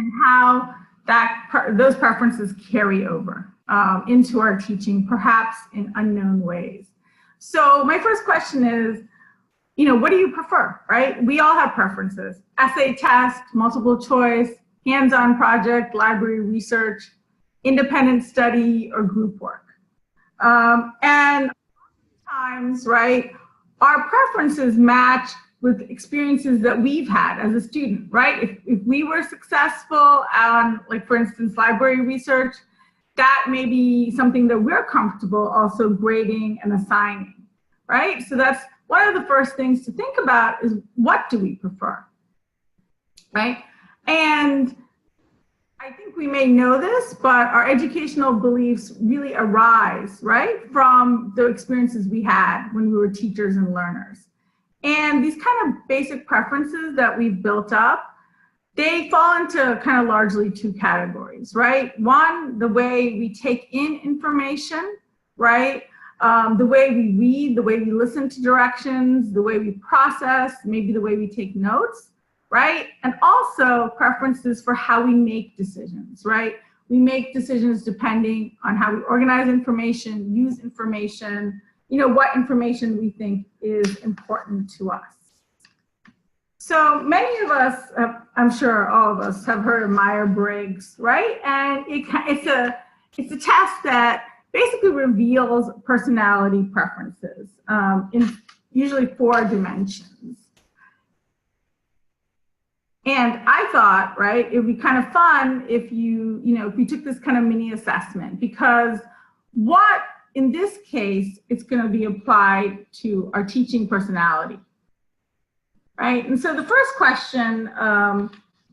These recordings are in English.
and how those preferences carry over into our teaching, perhaps in unknown ways. So my first question is, what do you prefer, right? We all have preferences. Essay test, multiple choice, hands-on project, library research, independent study, or group work. And times, right, our preferences match with experiences that we've had as a student, right? If we were successful on, like, for instance, library research, that may be something that we're comfortable also grading and assigning, right? So that's one of the first things to think about is, what do we prefer, right? And I think we may know this, but our educational beliefs really arise, right, from the experiences we had when we were teachers and learners. And these kind of basic preferences that we've built up, they fall into kind of largely two categories, right? One, the way we take in information, right? The way we read, the way we listen to directions, the way we process, maybe the way we take notes, right? And also preferences for how we make decisions, right? We make decisions depending on how we organize information, use information, what information we think is important to us. So many of us, I'm sure all of us, have heard of Myers-Briggs, right? And it's a test that basically reveals personality preferences in usually 4 dimensions. And I thought, right, it would be kind of fun if if you took this kind of mini assessment, because in this case, it's going to be applied to our teaching personality, right? And so the first question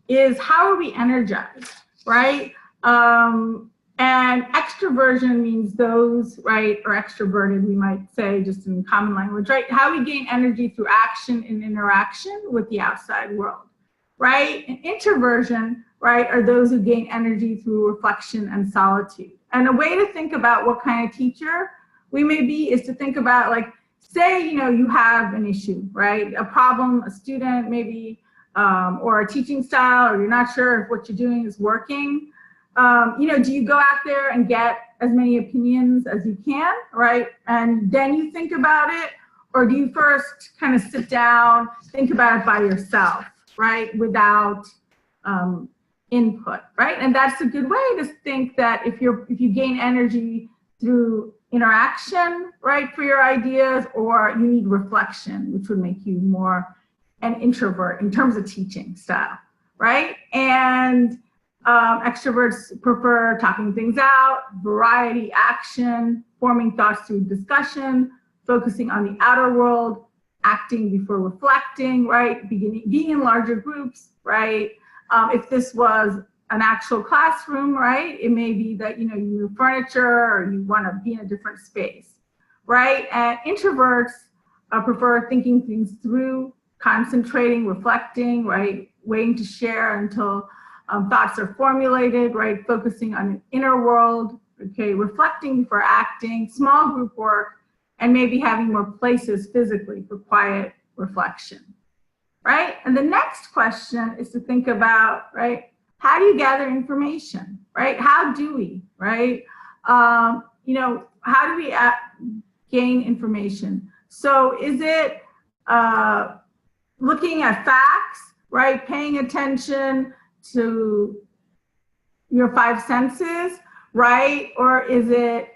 is, how are we energized, right? And extraversion means those, right, or extroverted, we might say, just in common language, right? How we gain energy through action and interaction with the outside world, right? And introversion, right, are those who gain energy through reflection and solitude. And a way to think about what kind of teacher we may be is to think about, like, say, you have an issue, right? A problem, a student maybe, or a teaching style, or you're not sure if what you're doing is working. Do you go out there and get as many opinions as you can, right? And then you think about it, or do you first kind of sit down, think about it by yourself, right? Without input, right? And that's a good way to think that if you gain energy through interaction, right, for your ideas, or you need reflection, which would make you more an introvert in terms of teaching style, right? And extroverts prefer talking things out, variety, action, forming thoughts through discussion, focusing on the outer world, acting before reflecting, right? Being in larger groups, right? If this was an actual classroom, right, it may be that, you move furniture or you want to be in a different space, right? And introverts prefer thinking things through, concentrating, reflecting, right? Waiting to share until thoughts are formulated, right? Focusing on an inner world, okay? Reflecting before acting, small group work, and maybe having more places physically for quiet reflection, right? And the next question is to think about, right, how do you gather information, right? How do we, right? How do we gain information? So is it looking at facts, right? Paying attention to your 5 senses, right? Or is it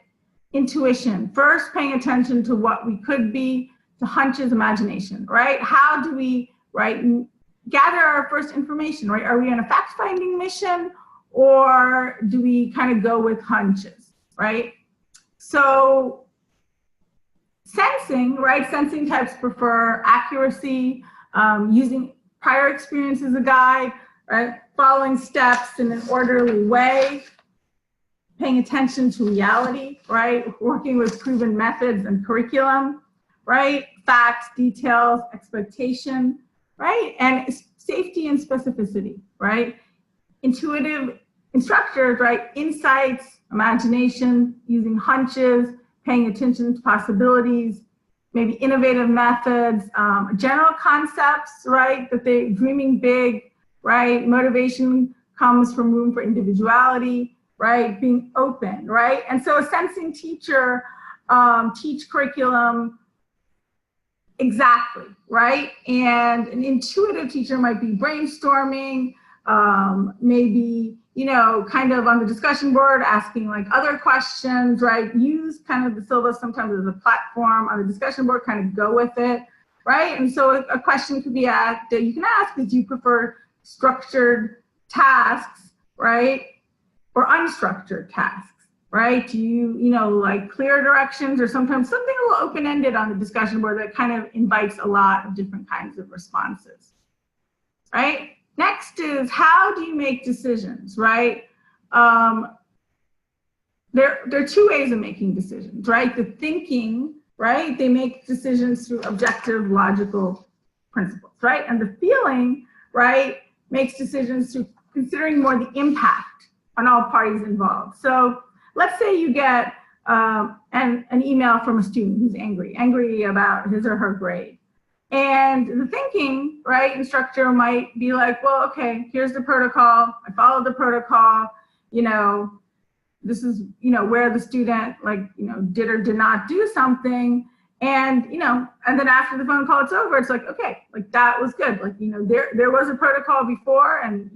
intuition? First, paying attention to what we could be, to hunches, imagination, right? How do we, right, gather our first information, right? Are we on a fact-finding mission, or do we kind of go with hunches, right? So sensing, right? Sensing types prefer accuracy, using prior experience as a guide, right? Following steps in an orderly way, paying attention to reality, right? Working with proven methods and curriculum, right? Facts, details, expectation, right? And safety and specificity, right? Intuitive instructors, right? Insights, imagination, using hunches, paying attention to possibilities, maybe innovative methods, general concepts, right? That they dreaming big, right? Motivation comes from room for individuality, right? Being open, right? And so a sensing teacher teach curriculum exactly, right? And an intuitive teacher might be brainstorming, maybe, kind of on the discussion board, asking like other questions, right? Use kind of the syllabus sometimes as a platform on the discussion board, kind of go with it, right? And so a question could be asked that you can ask is, do you prefer structured tasks, right? Or unstructured tasks, right? Do you, like clear directions, or sometimes something a little open-ended on the discussion board that kind of invites a lot of different kinds of responses, right? Next is, how do you make decisions, right? There are two ways of making decisions, right? The thinking, right? They make decisions through objective, logical principles, right? And the feeling, right, makes decisions through considering more the impact on all parties involved. So let's say you get an email from a student who's angry about his or her grade. And the thinking, right, instructor might be like, well, okay, here's the protocol. I followed the protocol. This is, where the student did or did not do something. And, and then after the phone call, it's over. It's like, okay, like that was good. Like, there was a protocol before, and,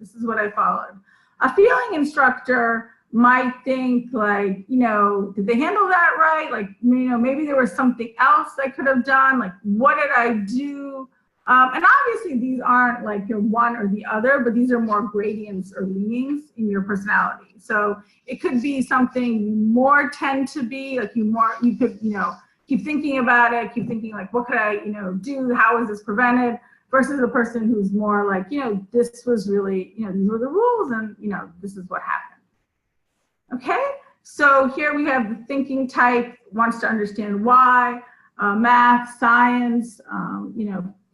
this is what I followed. A feeling instructor might think like, did they handle that right? Like, maybe there was something else I could have done. Like, what did I do? And obviously these aren't like your one or the other, but these are more gradients or leanings in your personality. So it could be something you more tend to be, like you could, keep thinking about it, keep thinking like, what could I, do? How is this prevented? Versus a person who's more like, this was really, these were the rules, and, this is what happened. Okay, so here we have the thinking type, wants to understand why, math, science,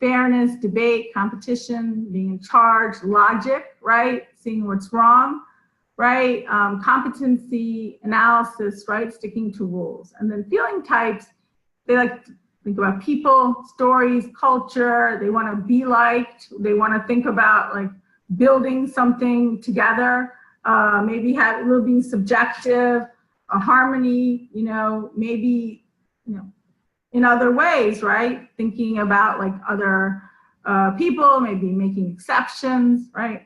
fairness, debate, competition, being in charge, logic, right, seeing what's wrong, right, competency, analysis, right, sticking to rules. And then feeling types, they like to think about people, stories, culture, they want to be liked, they want to think about like building something together. Maybe have a little being subjective, a harmony, maybe, in other ways, right? Thinking about like other people, maybe making exceptions, right?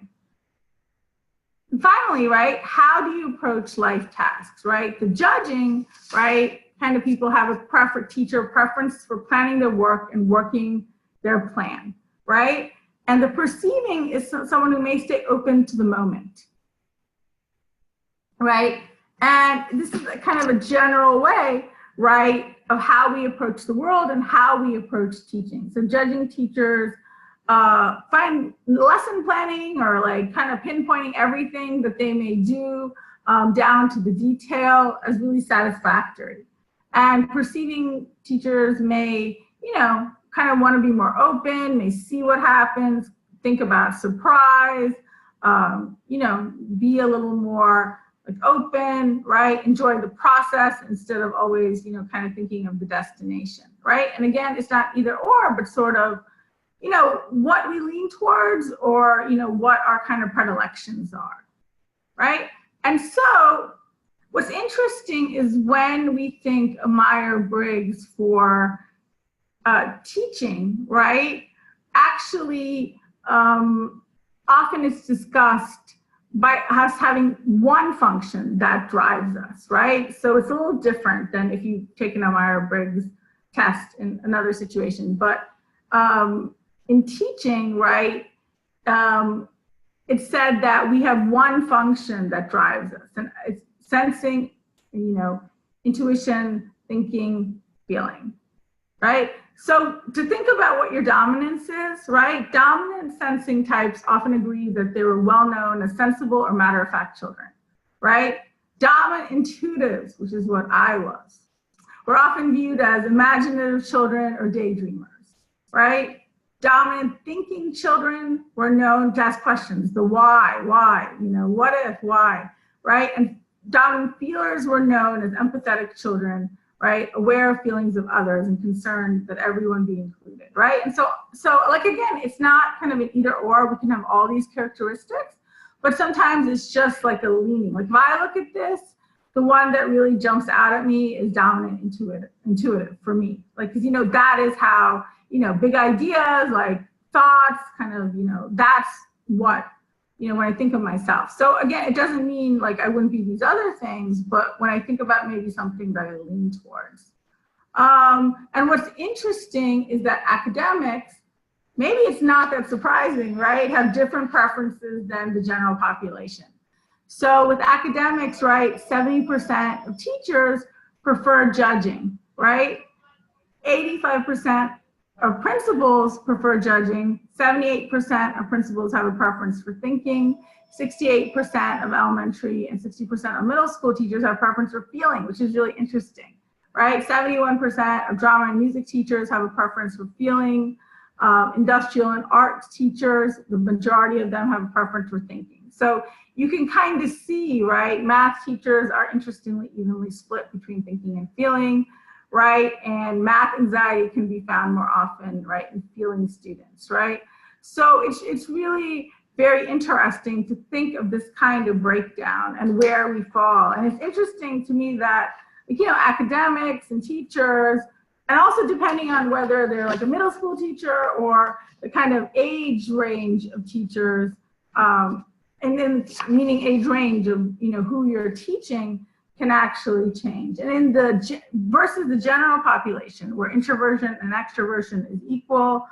And finally, right, how do you approach life tasks, right? The judging, right, kind of people have a teacher preference for planning their work and working their plan, right? And the perceiving is someone who may stay open to the moment, right? And this is kind of a general way, right, of how we approach the world and how we approach teaching. So judging teachers find lesson planning or like kind of pinpointing everything that they may do down to the detail as really satisfactory. And perceiving teachers may, kind of want to be more open, may see what happens, think about surprise, be a little more like open, right? Enjoy the process instead of always, kind of thinking of the destination, right? And again, it's not either or, but sort of, what we lean towards or, what our kind of predilections are, right? And so what's interesting is when we think of Myers-Briggs for teaching, right? Actually, often it's discussed by us having one function that drives us, right? So it's a little different than if you've taken a Myers-Briggs test in another situation. But in teaching, right, it's said that we have one function that drives us, and it's sensing, intuition, thinking, feeling, right? So to think about what your dominance is, right? Dominant sensing types often agree that they were well known as sensible or matter-of-fact children, right? Dominant intuitives, which is what I was, were often viewed as imaginative children or daydreamers, right? Dominant thinking children were known to ask questions, the why, what if, why, right? And dominant feelers were known as empathetic children, right? Aware of feelings of others and concerned that everyone be included, right? And so like, again, it's not kind of an either or, we can have all these characteristics, but sometimes it's just like a leaning. Like if I look at this, the one that really jumps out at me is dominant intuitive for me. Like, cause that is how, big ideas, like thoughts, kind of, that's what, when I think of myself. So again, it doesn't mean like I wouldn't be these other things, but when I think about maybe something that I lean towards. And what's interesting is that academics, maybe it's not that surprising, right, have different preferences than the general population. So with academics, right, 70% of teachers prefer judging, right? 85% of principals prefer judging. 78% of principals have a preference for thinking. 68% of elementary and 60% of middle school teachers have a preference for feeling, which is really interesting, right? 71% of drama and music teachers have a preference for feeling. Industrial and arts teachers, the majority of them have a preference for thinking. So you can kind of see, right, math teachers are interestingly evenly split between thinking and feeling, right? And math anxiety can be found more often, right, in feeling students, right? So it's really very interesting to think of this kind of breakdown and where we fall. And it's interesting to me that, academics and teachers, and also depending on whether they're like a middle school teacher or the kind of age range of teachers, and then meaning age range of who you're teaching can actually change. And in the versus the general population, where introversion and extroversion is equal,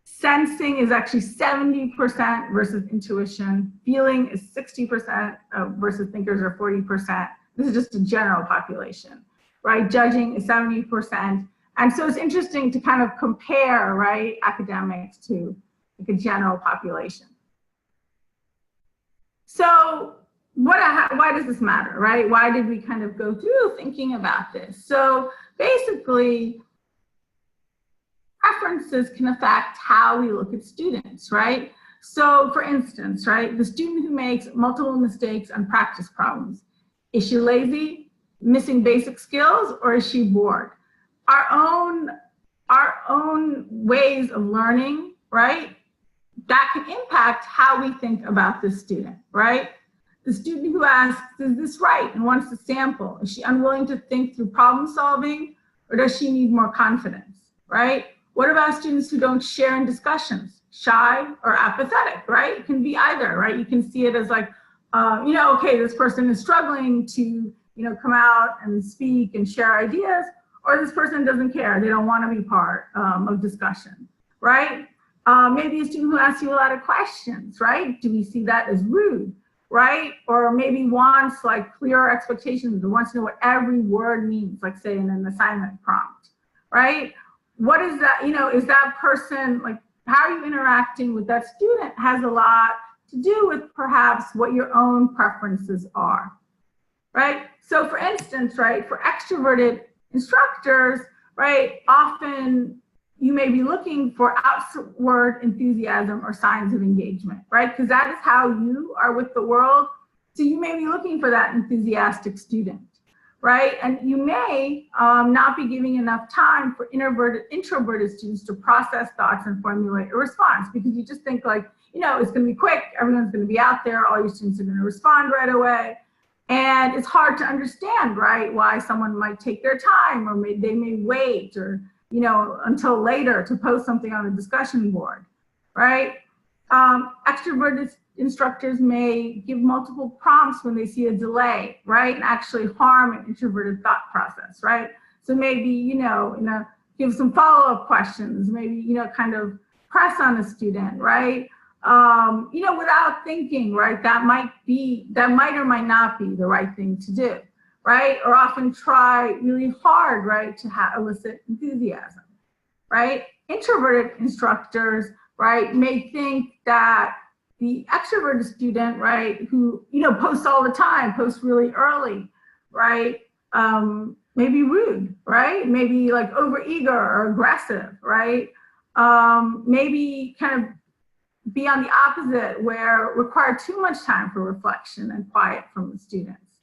sensing is actually 70% versus intuition. Feeling is 60% versus thinkers are 40%. This is just a general population, right? Judging is 70%. And so it's interesting to kind of compare, right, academics to like a general population. So why does this matter, right? Why did we kind of go through thinking about this? So basically, preferences can affect how we look at students, right? So for instance, right, the student who makes multiple mistakes on practice problems, is she lazy, missing basic skills, or is she bored? Our own ways of learning, right, that can impact how we think about this student, right? The student who asks, is this right, and wants to sample, is she unwilling to think through problem solving, or does she need more confidence, right? What about students who don't share in discussions, shy or apathetic, right? It can be either, right? You can see it as like, okay, this person is struggling to, come out and speak and share ideas, or this person doesn't care, they don't want to be part of discussion, right? Maybe a student who asks you a lot of questions, right? Do we see that as rude, right? Or maybe wants like clearer expectations, or wants to know what every word means, like say in an assignment prompt, right? What is that, is that person, like how are you interacting with that student has a lot to do with perhaps what your own preferences are, right? So for instance, right, for extroverted instructors, right, often you may be looking for outward enthusiasm or signs of engagement, right? Because that is how you are with the world. So you may be looking for that enthusiastic student, right? And you may not be giving enough time for introverted students to process thoughts and formulate a response, because you just think like, it's gonna be quick, everyone's gonna be out there, all your students are gonna respond right away. And it's hard to understand, right, why someone might take their time, or they may wait, or until later to post something on the discussion board, right? Extroverted instructors may give multiple prompts when they see a delay, right? And actually harm an introverted thought process, right? So maybe, give some follow-up questions, maybe, kind of press on a student, right? Without thinking, right? That might or might not be the right thing to do, right? Or often try really hard, right, to elicit enthusiasm, right? Introverted instructors, right, may think that the extroverted student, right, who, posts all the time, posts really early, right, may be rude, right? Maybe like overeager or aggressive, right? Maybe kind of be on the opposite, where require too much time for reflection and quiet from the students,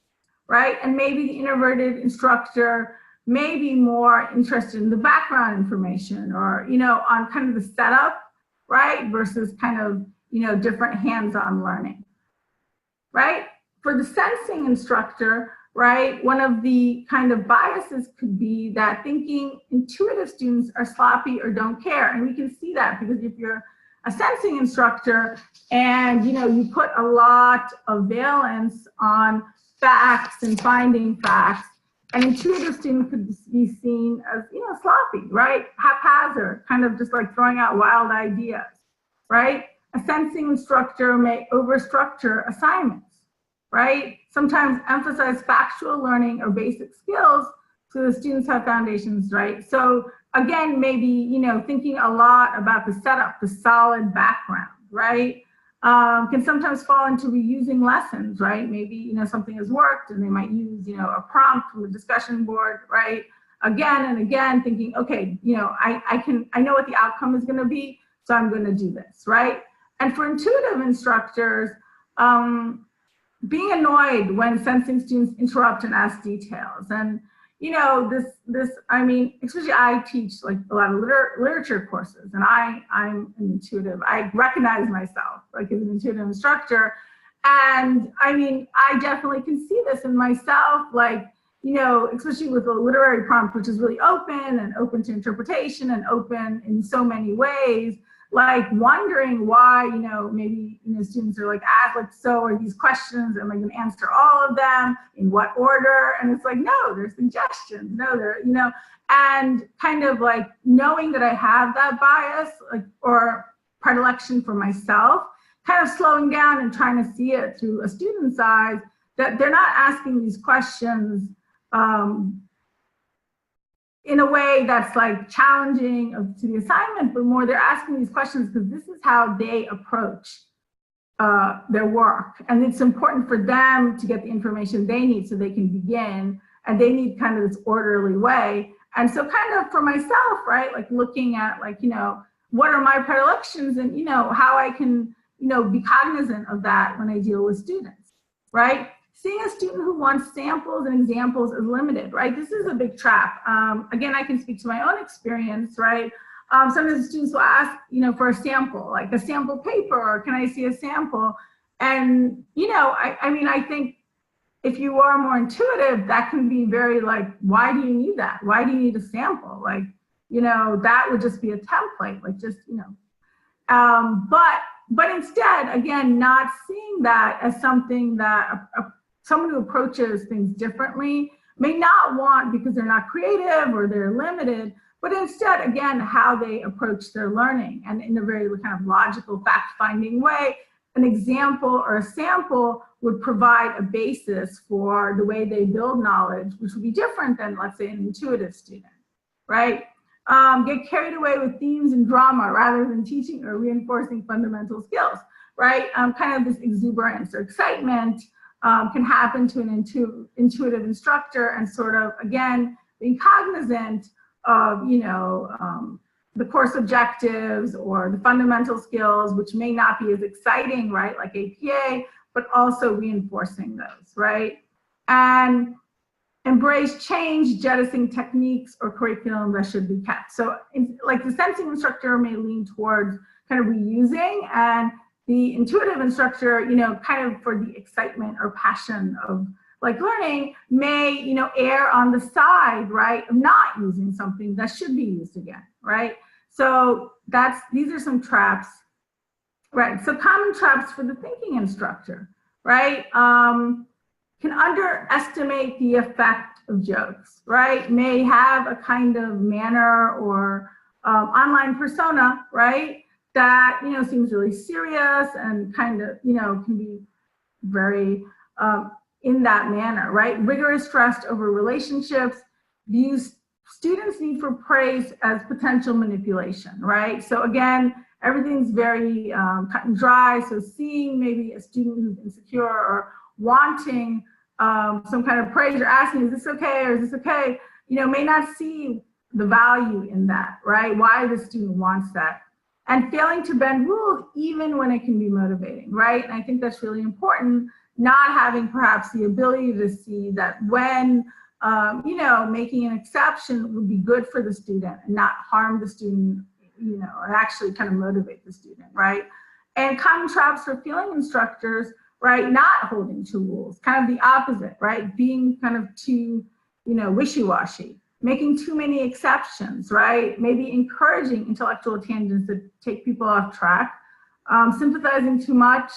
right? And maybe the introverted instructor may be more interested in the background information, or, on kind of the setup, right? Versus kind of, different hands-on learning, right? For the sensing instructor, right, one of the kind of biases could be that thinking intuitive students are sloppy or don't care. And we can see that because if you're a sensing instructor and, you put a lot of valence on facts and finding facts, an intuitive student could be seen as, sloppy, right? Haphazard, kind of just like throwing out wild ideas, right? A sensing instructor may overstructure assignments, right? Sometimes emphasize factual learning or basic skills so the students have foundations, right? So again, maybe, thinking a lot about the setup, the solid background, right? Can sometimes fall into reusing lessons, right? Maybe, something has worked and they might use, a prompt from the discussion board, right? Again and again, thinking, okay, I know what the outcome is going to be, so I'm going to do this, right? And for intuitive instructors, being annoyed when sensing students interrupt and ask details. And, especially I teach like a lot of literature courses, and I'm an intuitive. I recognize myself like as an intuitive instructor. And I definitely can see this in myself, like, especially with a literary prompt, which is really open and open to interpretation and open in so many ways, like wondering why, maybe, students are like, so are these questions, am I going to answer all of them? In what order? And it's like, no, there's suggestions. No, and kind of like knowing that I have that bias, like, or predilection for myself, kind of slowing down and trying to see it through a student's eyes, that they're not asking these questions in a way that's like challenging to the assignment, but more they're asking these questions because this is how they approach their work. And it's important for them to get the information they need so they can begin, and they need kind of this orderly way. And so kind of for myself, right, like looking at like, what are my predilections and, how I can, be cognizant of that when I deal with students, right? Seeing a student who wants samples and examples is limited, right? This is a big trap. Again, I can speak to my own experience, right? Sometimes students will ask, for a sample, like a sample paper, or can I see a sample? And, I think if you are more intuitive, that can be very like, why do you need that? Why do you need a sample? Like, that would just be a template, like just, but instead, again, not seeing that as something that someone who approaches things differently may not want because they're not creative or they're limited, but instead, again, how they approach their learning, and in a very kind of logical, fact-finding way. An example or a sample would provide a basis for the way they build knowledge, which would be different than, let's say, an intuitive student, right? Get carried away with themes and drama rather than teaching or reinforcing fundamental skills, right? Kind of this exuberance or excitement can happen to an intuitive instructor, and sort of, again, being cognizant of, the course objectives or the fundamental skills, which may not be as exciting, right, like APA, but also reinforcing those, right? And embrace change, jettisoning techniques or curriculum that should be kept. So like the sensing instructor may lean towards kind of reusing, and the intuitive instructor, kind of for the excitement or passion of like learning may, err on the side, right, of not using something that should be used again, right? So these are some traps, right? So common traps for the thinking instructor, right? Can underestimate the effect of jokes, right? May have a kind of manner or online persona, right? That, seems really serious and kind of, can be very in that manner, right? Rigorous trust over relationships, views students' need for praise as potential manipulation, right? So again, everything's very cut and dry. So seeing maybe a student who's insecure or wanting some kind of praise, or asking, is this okay, or is this okay? May not see the value in that, right? Why the student wants that. And failing to bend rules even when it can be motivating, right? And I think that's really important, not having perhaps the ability to see that when, making an exception would be good for the student and not harm the student, and actually kind of motivate the student, right? And common traps for feeling instructors, right? Not holding to rules, kind of the opposite, right? Being kind of too, wishy-washy, making too many exceptions, right? Maybe encouraging intellectual tangents that take people off track, sympathizing too much,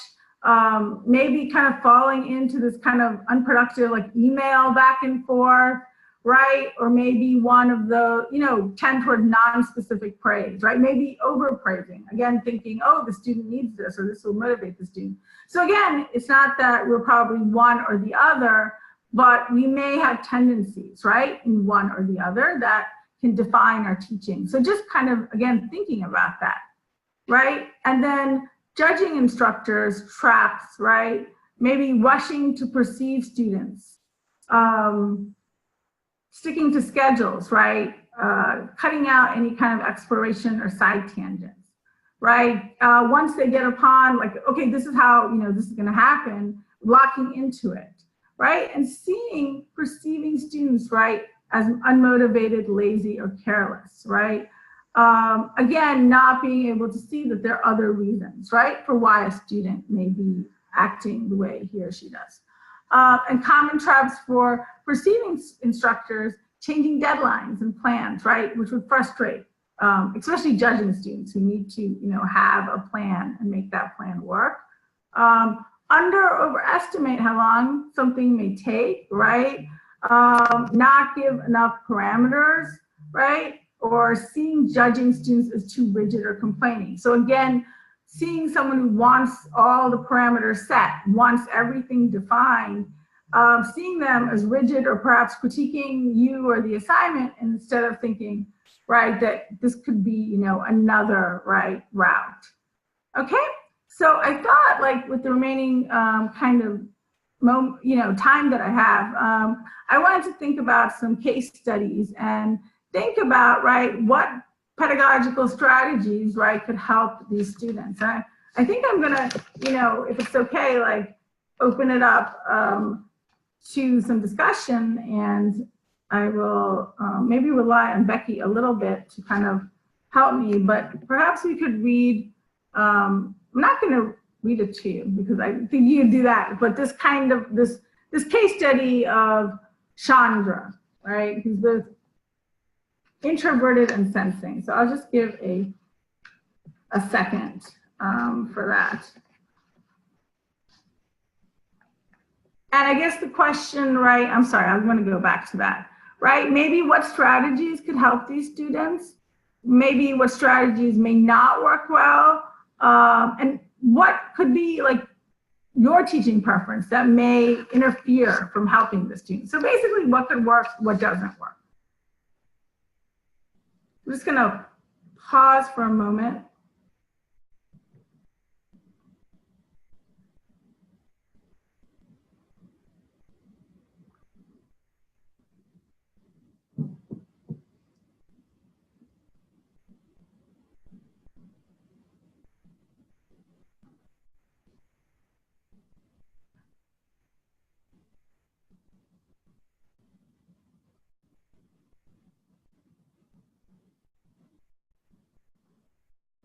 maybe kind of falling into this kind of unproductive like email back and forth, right? Or maybe one of the, tend toward non-specific praise, right? Maybe overpraising, again, thinking, oh, the student needs this, or this will motivate the student. So again, it's not that we're probably one or the other, but we may have tendencies, right, in one or the other that can define our teaching. So just kind of, again, thinking about that, right? And then judging instructors, traps, right? Maybe rushing to perceive students, sticking to schedules, right? Cutting out any kind of exploration or side tangents, right? Once they get upon, like, okay, this is how, this is gonna happen, locking into it, right? And perceiving students, right, as unmotivated, lazy, or careless, right? Again, not being able to see that there are other reasons, right, for why a student may be acting the way he or she does. And common traps for perceiving instructors, changing deadlines and plans, right, which would frustrate, especially judging students who need to, have a plan and make that plan work. Under or overestimate how long something may take, right? Not give enough parameters, right? Or seeing judging students as too rigid or complaining. So again, seeing someone who wants all the parameters set, wants everything defined, seeing them as rigid or perhaps critiquing you or the assignment instead of thinking, right, that this could be, another, right, route. Okay, so I thought, like, with the remaining kind of, time that I have, I wanted to think about some case studies and think about, right, what pedagogical strategies, right, could help these students. And I think I'm gonna, if it's okay, like, open it up to some discussion, and I will maybe rely on Becky a little bit to kind of help me, but perhaps we could read, I'm not gonna read it to you because I think you do that, but this kind of, this case study of Chandra, right, who's both introverted and sensing. So I'll just give a second for that. And I guess the question, right, I'm sorry, I'm gonna go back to that, right? Maybe what strategies could help these students? Maybe what strategies may not work well? And what could be like your teaching preference that may interfere from helping the student? So basically what could work, what doesn't work. I'm just gonna pause for a moment.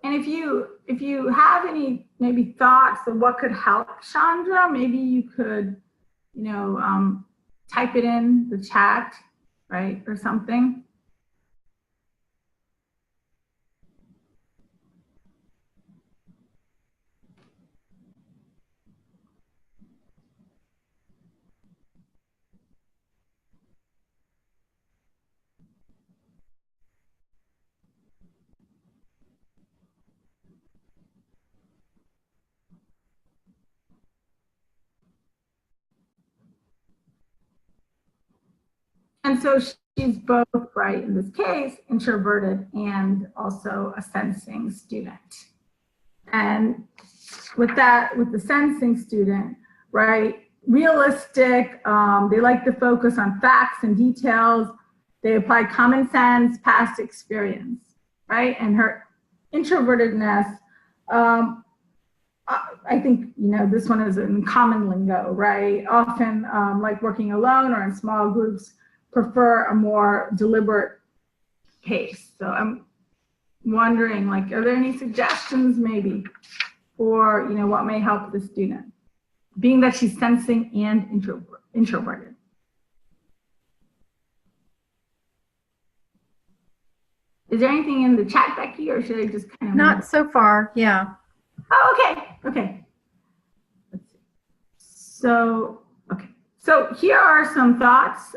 And if you have any maybe thoughts of what could help Chandra, maybe you could, type it in the chat, right, or something. And so she's both, right, in this case, introverted and also a sensing student. And with that, with the sensing student, right, realistic, they like to focus on facts and details. They apply common sense, past experience, right? And her introvertedness, I think, this one is in common lingo, right? Often like working alone or in small groups, prefer a more deliberate pace. So I'm wondering, like, are there any suggestions maybe for, what may help the student, being that she's sensing and introverted. Is there anything in the chat, Becky, or should I just kind of... Not so far, yeah. Oh, okay. Let's see. So here are some thoughts.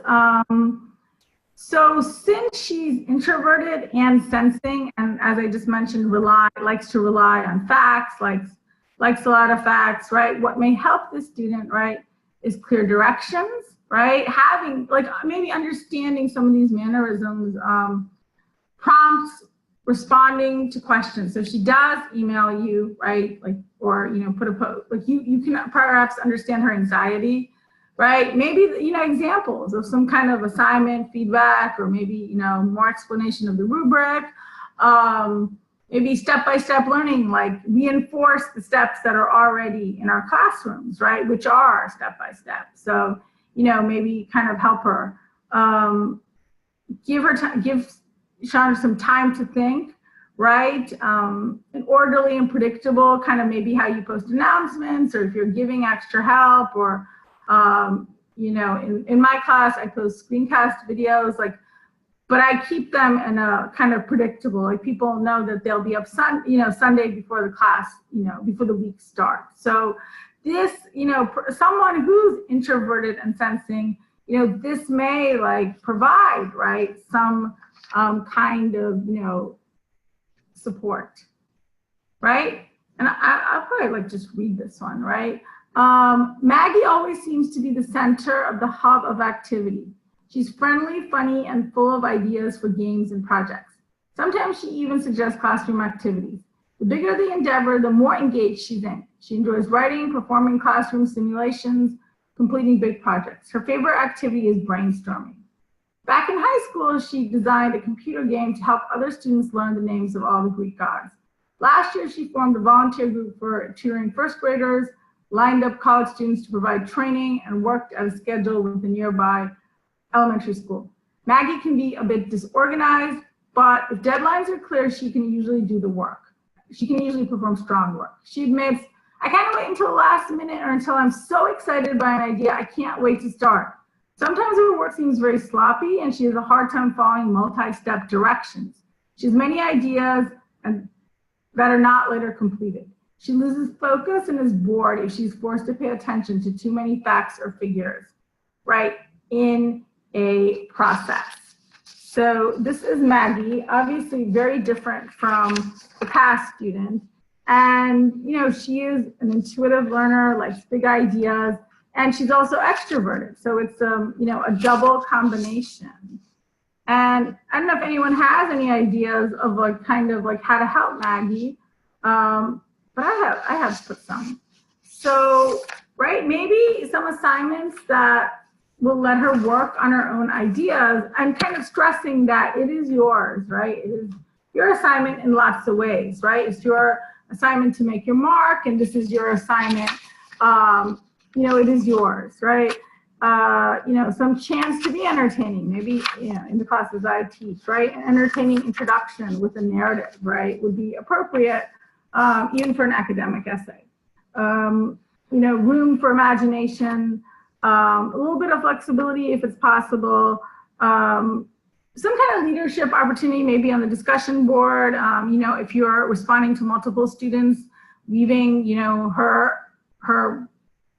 So since she's introverted and sensing, and as I just mentioned, likes to rely on facts, likes a lot of facts, right? What may help the student, right, is clear directions, right? Having, maybe understanding some of these mannerisms, prompts, responding to questions. So she does email you, right? Or, put a post, you can perhaps understand her anxiety, right? Maybe, examples of some kind of assignment, feedback, or maybe, more explanation of the rubric. Maybe step-by-step learning, reinforce the steps that are already in our classrooms, right? Which are step-by-step. So, maybe kind of help her, give Sean some time to think, right? An orderly and predictable, kind of maybe how you post announcements, or if you're giving extra help, or, in my class, I post screencast videos, but I keep them in a kind of predictable, people know that they'll be up Sunday before the class, before the week starts. So this, someone who's introverted and sensing, this may provide, right, some kind of, support, right? And I'll probably just read this one, right? Maggie always seems to be the center of the hub of activity. She's friendly, funny, and full of ideas for games and projects. Sometimes she even suggests classroom activities. The bigger the endeavor, the more engaged she's in. She enjoys writing, performing classroom simulations, completing big projects. Her favorite activity is brainstorming. Back in high school, she designed a computer game to help other students learn the names of all the Greek gods. Last year, she formed a volunteer group for tutoring first graders, lined up college students to provide training, and worked at a schedule with the nearby elementary school. Maggie can be a bit disorganized, but if deadlines are clear, she can usually do the work. She can usually perform strong work. She admits, I kind of wait until the last minute or until I'm so excited by an idea, I can't wait to start. Sometimes her work seems very sloppy and she has a hard time following multi-step directions. She has many ideas that are not later completed. She loses focus and is bored if she's forced to pay attention to too many facts or figures, right, in a process. So this is Maggie, obviously very different from the past student. And, she is an intuitive learner, likes big ideas, and she's also extroverted. So it's, a double combination. And I don't know if anyone has any ideas of how to help Maggie, but I have put some. So, right, maybe some assignments that will let her work on her own ideas, and kind of stressing that it is yours, right? It is your assignment in lots of ways, right? It's your assignment to make your mark, and this is your assignment, it is yours, right? Some chance to be entertaining, maybe, in the classes I teach, right? An entertaining introduction with a narrative, right, would be appropriate, even for an academic essay. Room for imagination, a little bit of flexibility if it's possible, some kind of leadership opportunity, maybe on the discussion board, if you're responding to multiple students, leaving, her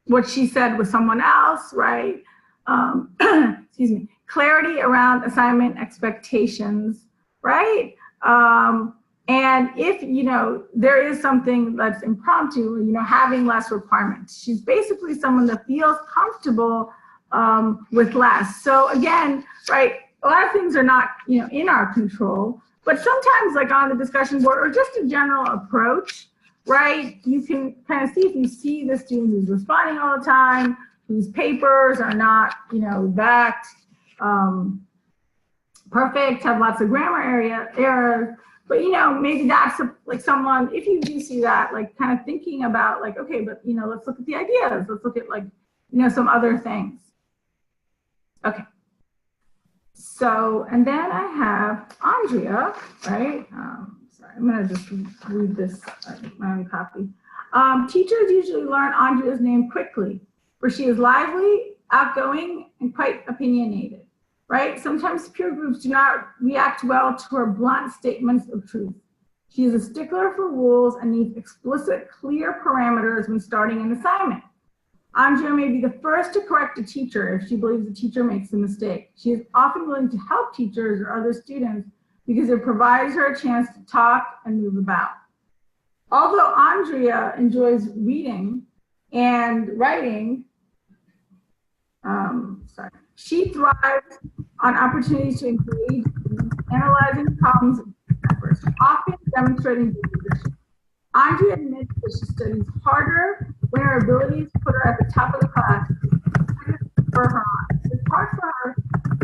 what she said with someone else, right? Excuse me, clarity around assignment expectations, right? And if, there is something that's impromptu, having less requirements. She's basically someone that feels comfortable with less. So again, right, a lot of things are not, in our control, but sometimes on the discussion board or just a general approach, right, you can kind of see if you see the student who's responding all the time, whose papers are not, that perfect, have lots of grammar errors. But, maybe that's someone, if you do see that, kind of thinking about okay, but, let's look at the ideas. Let's look at some other things. Okay. So, and then I have Andrea, right? Sorry, I'm going to just read this, my own copy. Teachers usually learn Andrea's name quickly, for she is lively, outgoing, and quite opinionated, right? Sometimes peer groups do not react well to her blunt statements of truth. She is a stickler for rules and needs explicit, clear parameters when starting an assignment. Andrea may be the first to correct a teacher if she believes the teacher makes a mistake. She is often willing to help teachers or other students because it provides her a chance to talk and move about. Although Andrea enjoys reading and writing, she thrives on opportunities to engage in analyzing problems and efforts, often demonstrating leadership. Andrea admits that she studies harder when her abilities put her at the top of the class. It's hard for her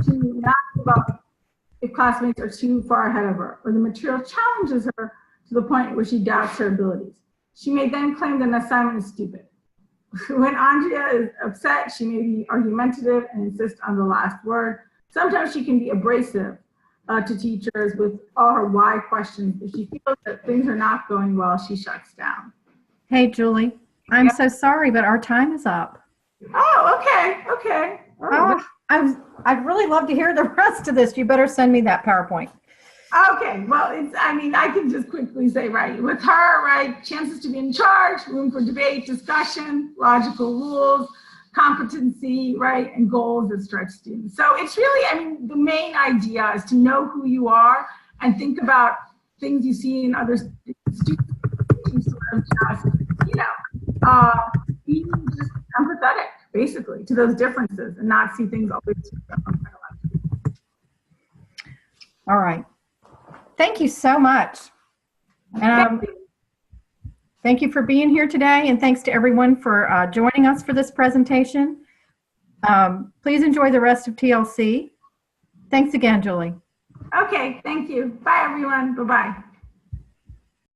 to not give up if classmates are too far ahead of her, or the material challenges her to the point where she doubts her abilities. She may then claim that an assignment is stupid. When Andrea is upset, she may be argumentative and insist on the last word. Sometimes she can be abrasive to teachers with all her why questions. If she feels that things are not going well, she shuts down. Hey, Julie, I'm so sorry, but our time is up. Oh, okay. Oh, I'd really love to hear the rest of this. You better send me that PowerPoint. Okay, well, I can just quickly say, right, with her, right, chances to be in charge, room for debate, discussion, logical rules, competency, right, and goals that stretch students. So it's really, the main idea is to know who you are and think about things you see in other students, being just empathetic, basically, to those differences and not see things always. All right. Thank you so much. Thank you for being here today, and thanks to everyone for joining us for this presentation. Please enjoy the rest of TLC. Thanks again, Julie. Okay, thank you. Bye, everyone. Bye-bye.